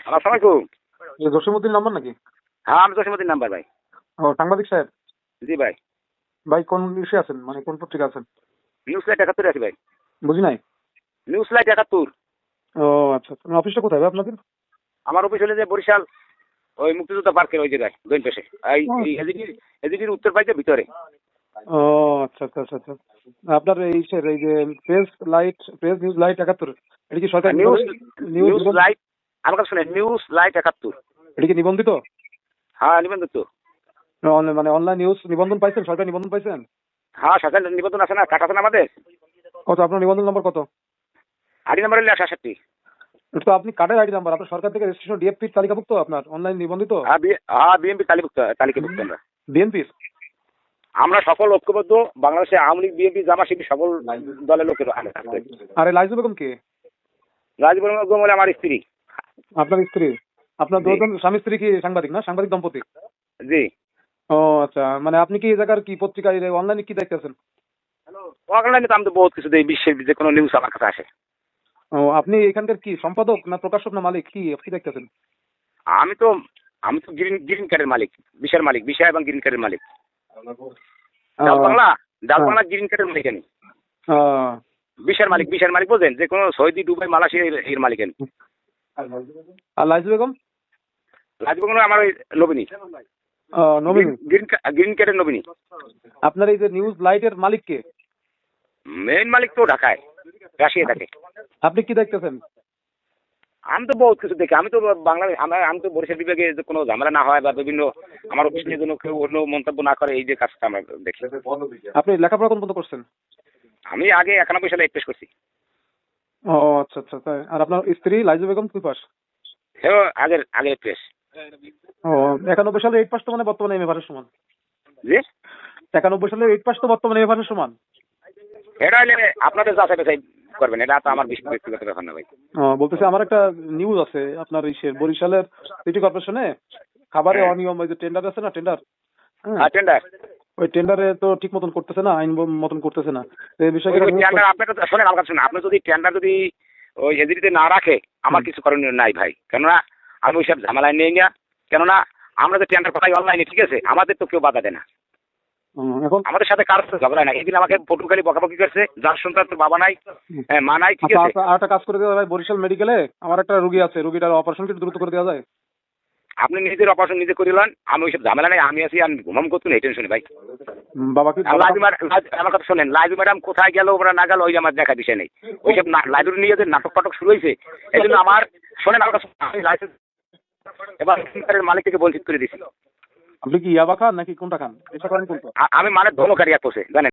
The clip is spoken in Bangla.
আসসালামু আলাইকুম। জসিমউদ্দিন নাম্বার নাকি? হ্যাঁ, আমি জসিমউদ্দিন নাম্বার ভাই। ও, সাংবাদিক সাহেব। জি ভাই। ভাই কোন ইসে আছেন, মানে কোন পত্রিকা আছেন? নিউজ লাইট ৭১ আছি ভাই। বুঝি নাই। News light ৭১। ও আচ্ছা আচ্ছা, মানে অফিসটা কোথায় ভাই আপনাদের? আমার অফিস হলে যে বরিশাল ওই মুক্তিযোদ্ধা পার্কের ওই জায়গায় দৈন পাশে। ও এদিকে উত্তর পাইতে ভিতরে। ও, আচ্ছা আচ্ছা আচ্ছা আচ্ছা। আপনার এই যে প্রেস নিউজ লাইট ৭১, এটা কি সরকারি নিউজ নিউজ নিউজ লাইট আমার কাছে শুনেন, নিউজ লাইট ৭১। এটা কি নিবন্ধিত? হ্যাঁ, নিবন্ধন তো। মানে অনলাইন নিউজ নিবন্ধন পাইছেন, সরকারি নিবন্ধন পাইছেন? হ্যাঁ, সরকার নিবন্ধন আছে না, কাট আছে না আমাদের। কত আপনার নিবন্ধন নম্বর কত? আইডি নাম্বার হলে ৬৭। এটা তো আপনি কার্ডের আইডি নাম্বার, আপনার সরকার থেকে রেজিস্ট্রেশন ডিএফপি তালিকাভুক্ত, আপনার অনলাইন নিবন্ধিত হ্যাঁ, বিএনপি তালিকাভুক্ত আমরা। বিএনপির। আমরা সকল ঐক্যবদ্ধ বাংলাদেশে আওয়ামী লীগ, বিএনপি, জামা শিবির সকল দলের লোকের। আর এই লাইজু বেগম কে? রাজীব বেগম হলে আমার স্ত্রী। আপনার স্ত্রী? আপনার জি। দুজন স্বামী স্ত্রী কি সাংবাদিক, না সাংবাদিক দম্পতি? জি। ও আচ্ছা, মানে আপনি কি এই জায়গার কি পত্রিকায় অনলাইনে কি দেখতেছেন? অনলাইনে তো আমি তো বহুত কিছু দিই, বিশ্বের যে কোনো নিউজ আমার কাছে আসে। ও, আপনি এখানকার কি সম্পাদক না প্রকাশক না মালিক, কি কি দেখতেছেন? আমি তো আমি তো গ্রিন কার্ডের মালিক, বিশার মালিক, বিশা এবং গ্রিন কার্ডের মালিক। ডাল বাংলা গ্রিন কার্ডের মালিক আমি। বিশার মালিক বোঝেন, যে কোনো সৌদি, দুবাই, মালয়েশিয়া এর মালিক আমি। আর লাইজু বেগম? রাজীব বেগম আমার ওই নবীনী, নমিনি। গ্রিন কার্ডের নবীনী। আপনার এই যে নিউজ লাইটের মালিক কে? মেইন মালিক তো ঢাকায়, রাশিয়ায় থাকে। আপনি কি দেখতেছেন? আমি তো বহুত কিছু দেখি। আমি তো আমি তো বরিশাল বিভাগে যে কোনো ঝামেলা না হয় বা বিভিন্ন আমার অফিস নিয়ে যেন কেউ অন্য মন্তব্য না করে, এই যে কাজটা আমরা দেখি। আপনি লেখাপড়া কোন পর্যন্ত করছেন? আমি আগে ৯১ সালে পেশ করছি। ও আচ্ছা আচ্ছা, তাই। আর আপনার স্ত্রী লাইজু বেগম কি পাস? হ্যাঁ, আগের পেশ। ও, ৯১ সালে 8 পাস তো মানে বর্তমানে এমএ পাসের সমান। জি। ৯১ সালে 8 পাস তো বর্তমানে এমএ পাসের সমান। এটা হলে আপনাদের যাচাই বাছাই করবেন, এটা তো আমার ব্যক্তিগত ব্যাপার না ভাই। বলতেছে আমার একটা নিউজ আছে, আপনার বরিশালের সিটি কর্পোরেশনে খাবারে হ্যাঁ। অনিয়ম, ওই যে টেন্ডার আছে না, টেন্ডার, টেন্ডার ওই টেন্ডারে তো ঠিক মতন করতেছে না, আইন মতন করতেছে না। তো এই বিষয়ে টেন্ডার আপনাকে শোনেন, আমার কাছে শুনুন, আপনি যদি টেন্ডার যদি ওই এজেন্সিতে না রাখে, আমার কিছু করণীয় নাই ভাই। কেননা আমি ওইসব ঝামেলায় নেই না। কেননা আমরা যে টেন্ডার পাঠাই অনলাইনে, ঠিক আছে, আমাদের তো কেউ বাধা দেয় না। এখন আমাদের সাথে কারোর সাথে ঝগড়া নাই। একদিন আমাকে পটুখালি বকাবকি করছে, যার সন্তান তোর বাবা নাই, মা নাই, ঠিক আছে। আর একটা কাজ করে দেওয়া যায়, বরিশাল মেডিকেলে আমার একটা রুগী আছে, রুগীটার অপারেশন কি দ্রুত করে দেওয়া যায়? আপনি নিজের অপারেশন নিজে করিলেন, আমি ওইসব ঝামেলা নাই, আমি আছি, আমি ঘুমাম করতুন, এই টেনশনে ভাই। বাবা কি আমার কথা শোনেন, লাইজু ম্যাডাম কোথায় গেল ওরা না গেল, ওই আমার দেখা বিষয় নেই। ওইসব লাইব্রেরি নিয়ে যে নাটক ফাটক শুরু হয়েছে, এই জন্য আমার শোনেন, আমার কাছে আমি লাইসেন্স এবার মালিক থেকে বঞ্চিত করে দিয়েছি। আপনি কি ইয়াবা খান নাকি কোনটা খান, এটা করেন কোনটা? আমি মানে ধমকারি এক পোষে জানেন।